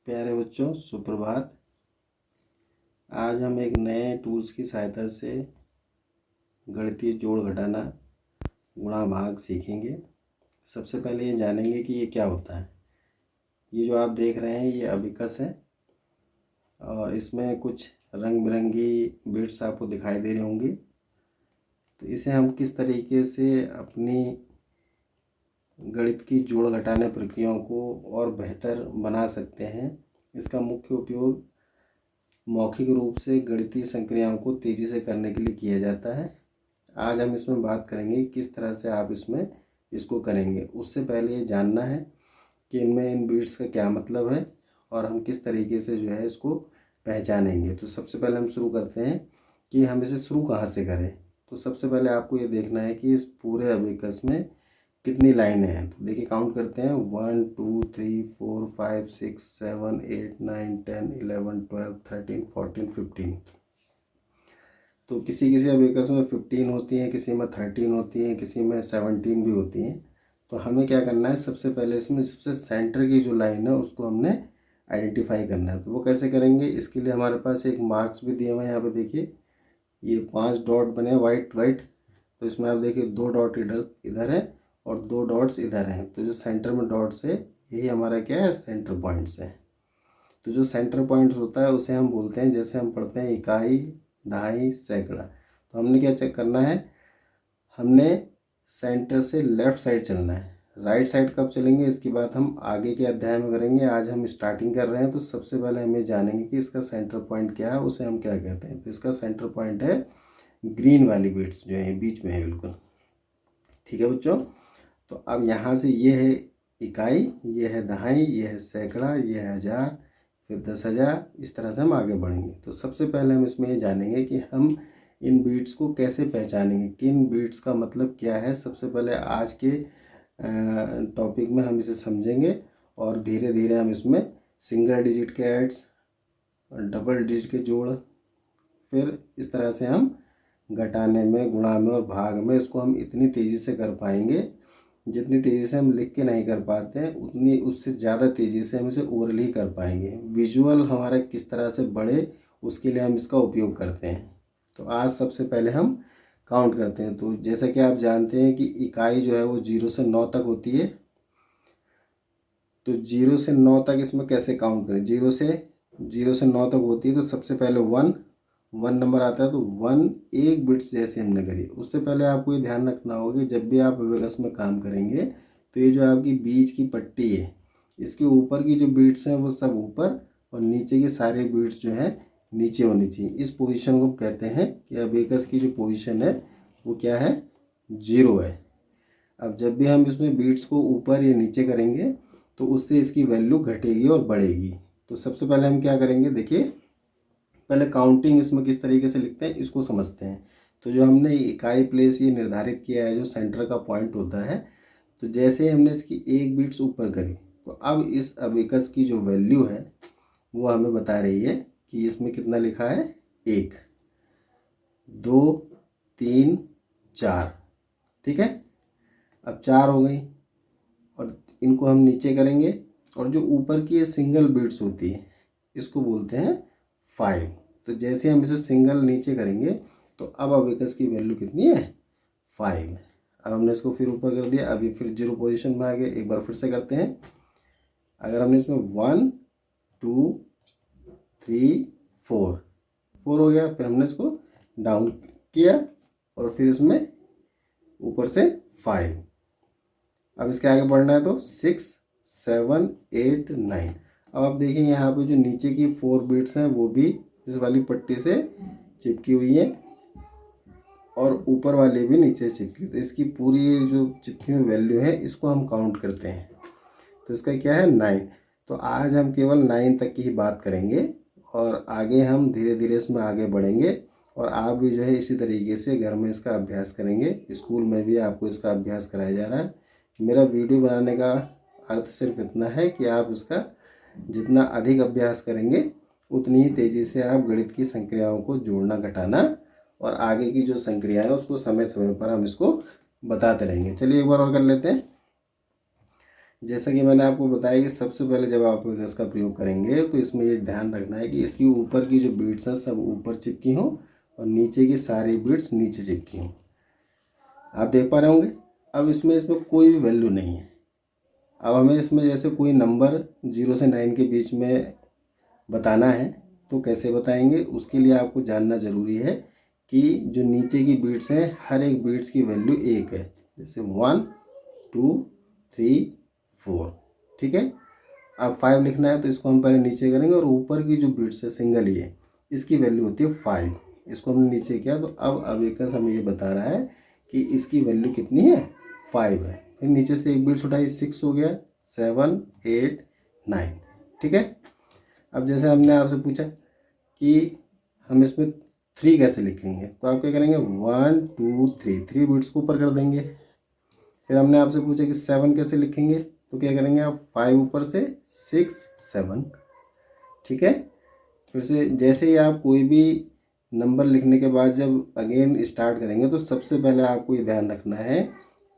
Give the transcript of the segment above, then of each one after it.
प्यारे बच्चों, सुप्रभात। आज हम एक नए टूल्स की सहायता से गणितीय जोड़ घटाना गुणा भाग सीखेंगे। सबसे पहले ये जानेंगे कि ये क्या होता है। ये जो आप देख रहे हैं ये अबिकस है और इसमें कुछ रंग बिरंगी बिट्स आपको दिखाई दे रही होंगी। तो इसे हम किस तरीके से अपनी गणित की जोड़ घटाने प्रक्रियाओं को और बेहतर बना सकते हैं, इसका मुख्य उपयोग मौखिक रूप से गणितीय संक्रियाओं को तेज़ी से करने के लिए किया जाता है। आज हम इसमें बात करेंगे किस तरह से आप इसको करेंगे। उससे पहले ये जानना है कि इनमें इन बीट्स का क्या मतलब है और हम किस तरीके से जो है इसको पहचानेंगे। तो सबसे पहले हम शुरू करते हैं कि हम इसे शुरू कहाँ से करें। तो सबसे पहले आपको ये देखना है कि इस पूरे अबिकस में कितनी लाइनें हैं। तो देखिए, काउंट करते हैं 1 2 3 4 5 6 7 8 9 10 11 12 13 14 15। तो किसी किसी अबिकस में 15 होती हैं, किसी में 13 होती हैं, किसी में 17 भी होती हैं। तो हमें क्या करना है, सबसे पहले इसमें सबसे सेंटर की जो लाइन है उसको हमने आइडेंटिफाई करना है। तो वो कैसे करेंगे, इसके लिए हमारे पास एक मार्क्स भी दिए हुए हैं। यहाँ पे देखिए, ये 5 डॉट बने वाइट वाइट। तो इसमें आप देखिए 2 डॉट इधर है और 2 डॉट्स इधर हैं। तो जो सेंटर में डॉट्स है यही हमारा क्या है, सेंटर पॉइंट्स है। तो जो सेंटर पॉइंट्स होता है उसे हम बोलते हैं, जैसे हम पढ़ते हैं इकाई, दहाई, सैकड़ा। तो हमने क्या चेक करना है, हमने सेंटर से लेफ़्ट साइड चलना है। राइट साइड कब चलेंगे इसकी बात हम आगे के अध्याय में करेंगे। आज हम स्टार्टिंग कर रहे हैं। तो सबसे पहले हमें जानेंगे कि इसका सेंटर पॉइंट क्या है, उसे हम क्या कहते हैं। तो इसका सेंटर पॉइंट है ग्रीन वाली बिट्स जो है बीच में है, बिल्कुल ठीक है बच्चों। तो अब यहाँ से ये है इकाई, ये है दहाई, ये है सैकड़ा, ये है हज़ार, फिर 10,000। इस तरह से हम आगे बढ़ेंगे। तो सबसे पहले हम इसमें ये जानेंगे कि हम इन बीट्स को कैसे पहचानेंगे, किन बीट्स का मतलब क्या है। सबसे पहले आज के टॉपिक में हम इसे समझेंगे और धीरे धीरे हम इसमें सिंगल डिजिट के एड्स, डबल डिजिट के जोड़, फिर इस तरह से हम घटाने में, गुणा में और भाग में इसको हम इतनी तेज़ी से कर पाएंगे जितनी तेज़ी से हम लिख के नहीं कर पाते हैं, उतनी उससे ज़्यादा तेज़ी से हम इसे ओरल ही कर पाएंगे। विजुअल हमारा किस तरह से बढ़े उसके लिए हम इसका उपयोग करते हैं। तो आज सबसे पहले हम काउंट करते हैं। तो जैसा कि आप जानते हैं कि इकाई जो है वो 0 से 9 तक होती है। तो 0 से 9 तक इसमें कैसे काउंट करें, 0 से 9 तक होती है। तो सबसे पहले 1 नंबर आता है। तो 1 एक बिट्स जैसे हमने करी। उससे पहले आपको ये ध्यान रखना होगा कि जब भी आप अबेकस में काम करेंगे तो ये जो आपकी बीच की पट्टी है, इसके ऊपर की जो बीट्स हैं वो सब ऊपर और नीचे के सारे बीट्स जो हैं नीचे होनी चाहिए। इस पोजीशन को कहते हैं कि अबेकस की जो पोजीशन है वो क्या है, 0 है। अब जब भी हम इसमें बीट्स को ऊपर या नीचे करेंगे तो उससे इसकी वैल्यू घटेगी और बढ़ेगी। तो सबसे पहले हम क्या करेंगे, देखिए पहले काउंटिंग इसमें किस तरीके से लिखते हैं इसको समझते हैं। तो जो हमने इकाई प्लेस ये निर्धारित किया है, जो सेंटर का पॉइंट होता है, तो जैसे ही हमने इसकी एक बिट्स ऊपर करी तो अब इस अबेकस की जो वैल्यू है वो हमें बता रही है कि इसमें कितना लिखा है, 1 2 3 4। ठीक है, अब 4 हो गई और इनको हम नीचे करेंगे और जो ऊपर की ये सिंगल बिट्स होती है इसको बोलते हैं 5। तो जैसे हम इसे सिंगल नीचे करेंगे तो अब अबेकस की वैल्यू कितनी है, 5। अब हमने इसको फिर ऊपर कर दिया, अभी फिर 0 पोजीशन में आ गए। एक बार फिर से करते हैं। अगर हमने इसमें 1 2 3 4 हो गया, फिर हमने इसको डाउन किया और फिर इसमें ऊपर से 5। अब इसके आगे बढ़ना है तो 6 7 8 9। अब आप देखिए यहाँ पे जो नीचे की 4 बिट्स हैं वो भी इस वाली पट्टी से चिपकी हुई है और ऊपर वाली भी नीचे चिपकी। तो इसकी पूरी जो चिपकी हुई वैल्यू है इसको हम काउंट करते हैं। तो इसका क्या है, 9। तो आज हम केवल 9 तक की ही बात करेंगे और आगे हम धीरे धीरे इसमें आगे बढ़ेंगे। और आप भी जो है इसी तरीके से घर में इसका अभ्यास करेंगे। स्कूल में भी आपको इसका अभ्यास कराया जा रहा है। मेरा वीडियो बनाने का अर्थ सिर्फ इतना है कि आप इसका जितना अधिक अभ्यास करेंगे उतनी ही तेज़ी से आप गणित की संक्रियाओं को जोड़ना, घटाना और आगे की जो संक्रियाएं उसको समय समय पर हम इसको बताते रहेंगे। चलिए एक बार और कर लेते हैं। जैसा कि मैंने आपको बताया कि सबसे पहले जब आप अबेकस का प्रयोग करेंगे तो इसमें ये ध्यान रखना है कि इसकी ऊपर की जो बीट्स हैं सब ऊपर चिपकी हों और नीचे की सारी बीट्स नीचे चिपकी हों। आप देख पा रहे होंगे। अब इसमें कोई भी वैल्यू नहीं है। अब हमें इसमें जैसे कोई नंबर 0 से 9 के बीच में बताना है तो कैसे बताएंगे, उसके लिए आपको जानना ज़रूरी है कि जो नीचे की बीट्स हैं हर एक बीट्स की वैल्यू 1 है। जैसे 1 2 3 4, ठीक है। अब 5 लिखना है तो इसको हम पहले नीचे करेंगे और ऊपर की जो बीट्स है सिंगल ये इसकी वैल्यू होती है 5। इसको हमने नीचे किया तो अब अबेकस हमें ये बता रहा है कि इसकी वैल्यू कितनी है, 5 है। फिर नीचे से एक बीट्स उठाई, 6 हो गया, 7 8 9, ठीक है। अब जैसे हमने आपसे पूछा कि हम इसमें 3 कैसे लिखेंगे तो आप क्या करेंगे, 1 2 3, 3 बीट्स को ऊपर कर देंगे। फिर हमने आपसे पूछा कि 7 कैसे लिखेंगे तो क्या करेंगे आप, 5 ऊपर से 6 7, ठीक है। फिर से जैसे ही आप कोई भी नंबर लिखने के बाद जब अगेन स्टार्ट करेंगे तो सबसे पहले आपको ये ध्यान रखना है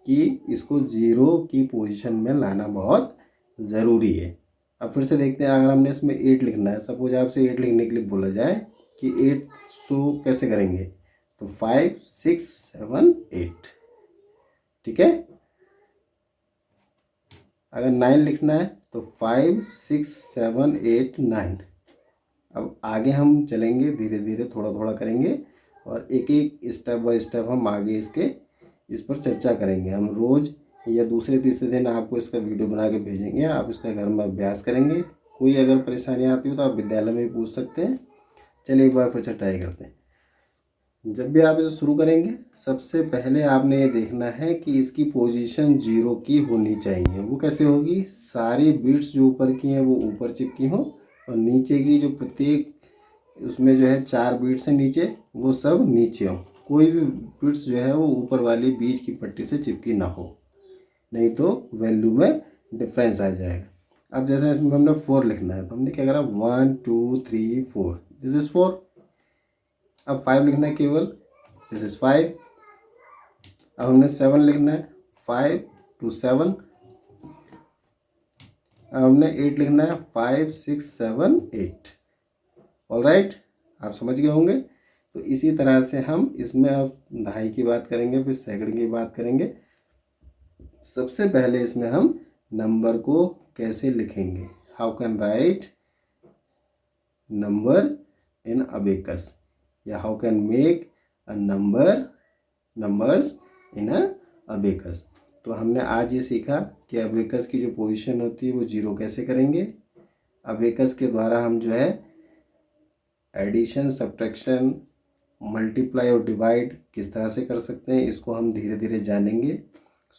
कि इसको 0 की पोजीशन में लाना बहुत ज़रूरी है। अब फिर से देखते हैं, अगर हमने इसमें 8 लिखना है, सपोज आपसे 8 लिखने के लिए बोला जाए कि 8 शो कैसे करेंगे तो 5 6 7 8, ठीक है। अगर 9 लिखना है तो 5 6 7 8 9। अब आगे हम चलेंगे, धीरे धीरे थोड़ा थोड़ा करेंगे और एक एक स्टेप बाय स्टेप हम आगे इस पर चर्चा करेंगे। हम रोज़ या दूसरे तीसरे दिन आपको इसका वीडियो बना के भेजेंगे, आप इसका घर में अभ्यास करेंगे। कोई अगर परेशानी आती हो तो आप विद्यालय में भी पूछ सकते हैं। चलिए एक बार फिर से ट्राई करते हैं। जब भी आप इसे शुरू करेंगे सबसे पहले आपने ये देखना है कि इसकी पोजीशन 0 की होनी चाहिए। वो कैसे होगी, सारी बीट्स जो ऊपर की हैं वो ऊपर चिपकी हों और नीचे की जो प्रत्येक उसमें जो है 4 बीट्स हैं नीचे वो सब नीचे हों। कोई भी बीट्स जो है वो ऊपर वाली बीच की पट्टी से चिपकी ना हो, नहीं तो वैल्यू में डिफरेंस आ जाएगा। अब जैसे इसमें हमने 4 लिखना है तो हमने क्या करा, 1 2 3 4, दिस इज़ 4। अब 5 लिखना है केवल, दिस इज़ 5। अब हमने 7 लिखना है, 5 2 7। अब हमने 8 लिखना है, 5 6 7 8। ऑलराइट, आप समझ गए होंगे। तो इसी तरह से हम इसमें अब दहाई की बात करेंगे, फिर सैकड़े की बात करेंगे। सबसे पहले इसमें हम नंबर को कैसे लिखेंगे, how can write number in abacus, या how can make a numbers in a abacus. तो हमने आज ये सीखा कि अबेकस की जो पोजीशन होती है वो 0 कैसे करेंगे। अबेकस के द्वारा हम जो है एडिशन, सब्ट्रैक्शन, मल्टीप्लाई और डिवाइड किस तरह से कर सकते हैं, इसको हम धीरे धीरे जानेंगे।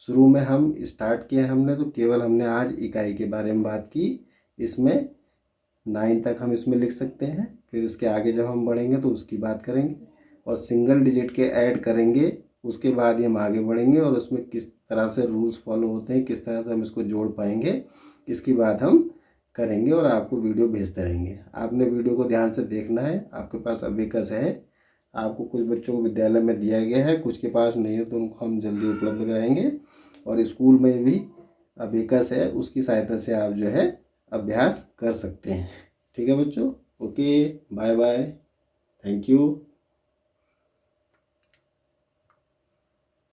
शुरू में हम स्टार्ट किया हमने तो केवल हमने आज इकाई के बारे में बात की। इसमें 9 तक हम इसमें लिख सकते हैं, फिर उसके आगे जब हम बढ़ेंगे तो उसकी बात करेंगे और सिंगल डिजिट के ऐड करेंगे। उसके बाद ही हम आगे बढ़ेंगे और उसमें किस तरह से रूल्स फॉलो होते हैं, किस तरह से हम इसको जोड़ पाएंगे, इसकी बात हम करेंगे और आपको वीडियो भेजते रहेंगे। आपने वीडियो को ध्यान से देखना है। आपके पास अबेकस है, आपको कुछ बच्चों को विद्यालय में दिया गया है, कुछ के पास नहीं है तो उनको हम जल्दी उपलब्ध कराएंगे। और स्कूल में भी अबेकस है, उसकी सहायता से आप जो है अभ्यास कर सकते हैं। ठीक है बच्चों, okay, bye bye, thank you.